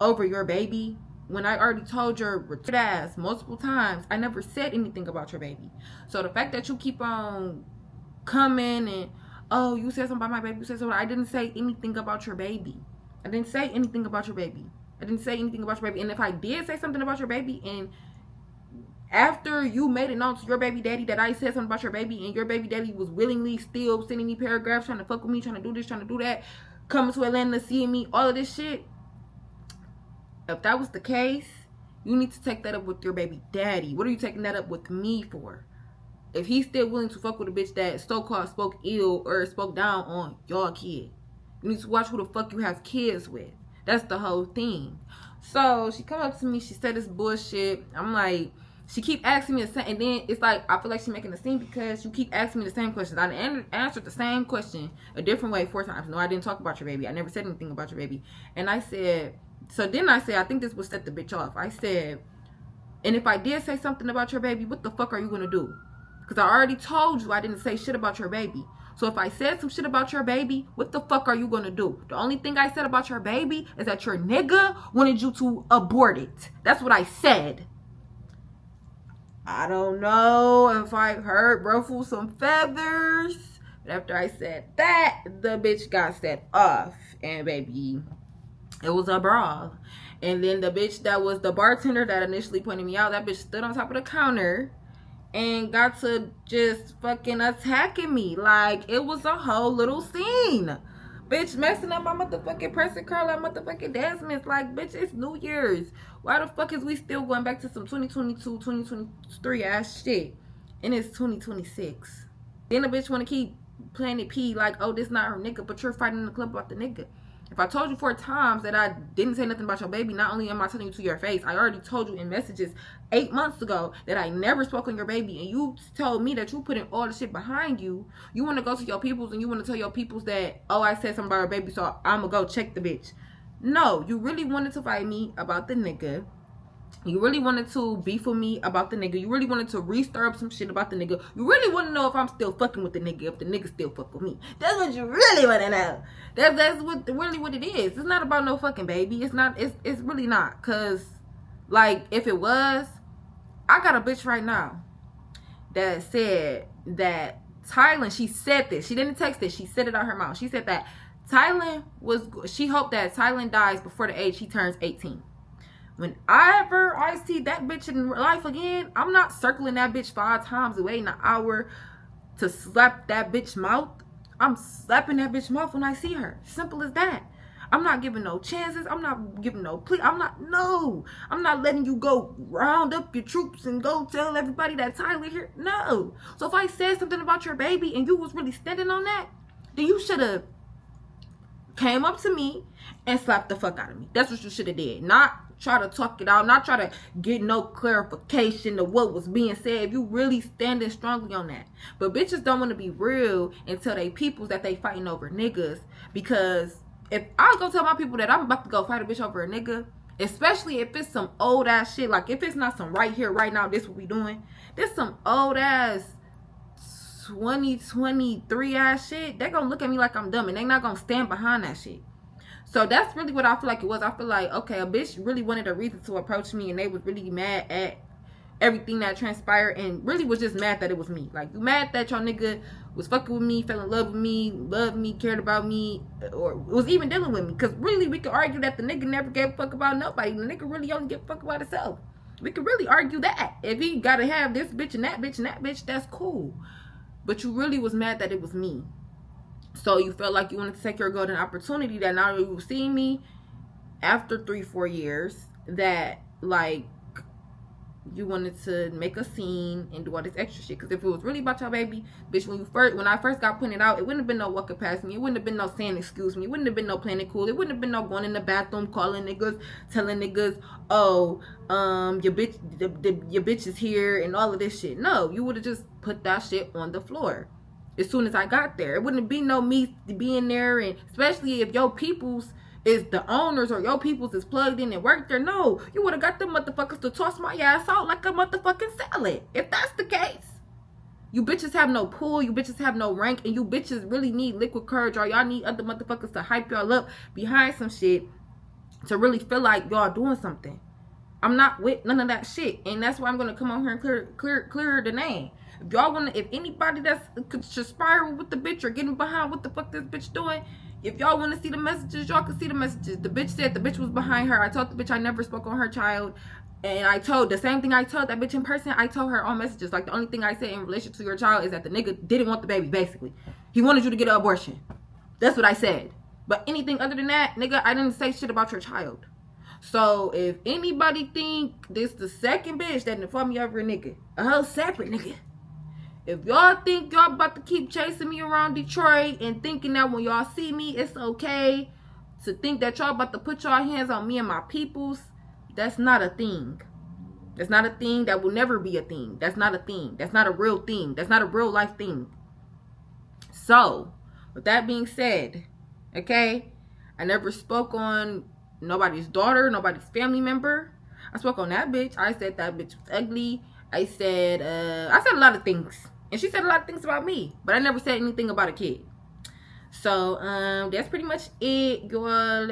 over your baby. When I already told your retarded ass multiple times, I never said anything about your baby. So the fact that you keep on coming and, oh, you said something about my baby, you said something. I didn't say anything about your baby. I didn't say anything about your baby. I didn't say anything about your baby. And if I did say something about your baby, and after you made it known to your baby daddy that I said something about your baby, and your baby daddy was willingly still sending me paragraphs, trying to fuck with me, trying to do this, trying to do that, coming to Atlanta, seeing me, all of this shit, if that was the case, you need to take that up with your baby daddy. What are you taking that up with me for? If he's still willing to fuck with a bitch that so-called spoke ill or spoke down on your kid, you need to watch who the fuck you have kids with. That's the whole thing. So she come up to me, she said this bullshit. I'm like, she keep asking me the same, and then it's like, I feel like she's making a scene because you keep asking me the same questions. I answered the same question a different way 4 times. No, I didn't talk about your baby. I never said anything about your baby. And I said, so then I said, I think this will set the bitch off. I said, and if I did say something about your baby, what the fuck are you gonna do? Because I already told you I didn't say shit about your baby. So if I said some shit about your baby, what the fuck are you going to do? The only thing I said about your baby is that your nigga wanted you to abort it. That's what I said. I don't know if I heard ruffle some feathers. But after I said that, the bitch got set off. And baby, it was a brawl. And then the bitch that was the bartender that initially pointed me out, that bitch stood on top of the counter and got to just fucking attacking me. Like, it was a whole little scene. Bitch messing up my motherfucking pressing curl at motherfucking DESMOND'S. Like, bitch, it's New Year's. Why the fuck is we still going back to some 2022, 2023 ass shit? And it's 2026. Then the bitch want to keep playing it P like, oh, this not her nigga, but you're fighting in the club about the nigga. If I told you 4 times that I didn't say nothing about your baby, not only am I telling you to your face, I already told you in messages 8 months ago that I never spoke on your baby, and you told me that you putting all the shit behind you. You want to go to your peoples and you want to tell your peoples that, oh, I said something about her baby, so I'm going to go check the bitch. No, you really wanted to fight me about the nigga. You really wanted to beef with me about the nigga. You really wanted to re-stir up some shit about the nigga. You really want to know if I'm still fucking with the nigga, if the nigga still fuck with me. That's what you really want to know. That's really what it is. It's not about no fucking baby. It's not. It's really not. Cause like, if it was, I got a bitch right now that said that Thailand. She said this. She didn't text it. She said it out her mouth. She said that Thailand was. She hoped that Thailand dies before the age he turns 18. Whenever I see that bitch in life again, I'm not circling that bitch 5 times away in an hour to slap that bitch mouth. I'm slapping that bitch mouth when I see her. Simple as that. I'm not giving no chances. I'm not giving no plea. I'm not letting you go round up your troops and go tell everybody that Tyler here. No. So if I said something about your baby and you was really standing on that, then you should have came up to me and slapped the fuck out of me. That's what you should have did. Not try to talk it out. Not try to get no clarification of what was being said. If you really standing strongly on that. But bitches don't want to be real and tell they peoples that they fighting over niggas. Because if I was gonna tell my people that I'm about to go fight a bitch over a nigga, especially if it's some old ass shit, like if it's not some right here, right now, this what we doing. This some old ass 2023 ass shit. They gonna look at me like I'm dumb and they not gonna stand behind that shit. So that's really what I feel like it was. I feel like, okay, a bitch really wanted a reason to approach me and they was really mad at everything that transpired and really was just mad that it was me. Like, you mad that your nigga was fucking with me, fell in love with me, loved me, cared about me, or was even dealing with me. Because really, we could argue that the nigga never gave a fuck about nobody. The nigga really only give a fuck about himself. We could really argue that. If he gotta have this bitch and that bitch and that bitch, that's cool. But you really was mad that it was me. So you felt like you wanted to take your golden opportunity that now you see me after 3-4 years, that like you wanted to make a scene and do all this extra shit. Because if it was really about your baby, bitch, when I first got putting it out, it wouldn't have been no walking past me. It wouldn't have been no saying excuse me. It wouldn't have been no playing it cool. It wouldn't have been no going in the bathroom, calling niggas, telling niggas, oh, your bitch is here and all of this shit. No, you would have just put that shit on the floor as soon as I got there. It wouldn't be no me being there, and especially if your peoples is the owners or your peoples is plugged in and worked there. No, you would have got them motherfuckers to toss my ass out like a motherfucking salad. If that's the case, you bitches have no pull, you bitches have no rank, and you bitches really need liquid courage, or y'all need other motherfuckers to hype y'all up behind some shit to really feel like y'all doing something. I'm not with none of that shit, and that's why I'm gonna come on here and clear the name. If y'all wanna, if anybody that's conspiring with the bitch or getting behind what the fuck this bitch doing, if y'all want to see the messages, y'all can see the messages. The bitch said the bitch was behind her. I told the bitch I never spoke on her child. And I told the same thing I told that bitch in person, I told her on messages. Like, the only thing I said in relation to your child is that the nigga didn't want the baby, basically. He wanted you to get an abortion. That's what I said. But anything other than that, nigga, I didn't say shit about your child. So if anybody think this the second bitch that informed me over a nigga, a whole separate nigga, if y'all think y'all about to keep chasing me around Detroit and thinking that when y'all see me, it's okay to think that y'all about to put y'all hands on me and my peoples, that's not a thing. That's not a thing. That will never be a thing. That's not a thing. That's not a real thing. That's not a real life thing. So, with that being said, okay, I never spoke on nobody's daughter, nobody's family member. I spoke on that bitch. I said that bitch was ugly. I said a lot of things. And she said a lot of things about me, but I never said anything about a kid. So, that's pretty much it, y'all.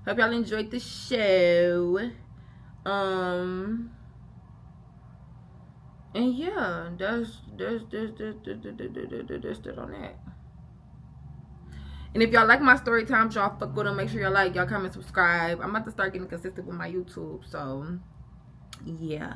Hope y'all enjoyed the show. And yeah, that's that on that. And if y'all like my story times, y'all fuck with them. Make sure y'all like, y'all comment, subscribe. I'm about to start getting consistent with my YouTube. So, yeah.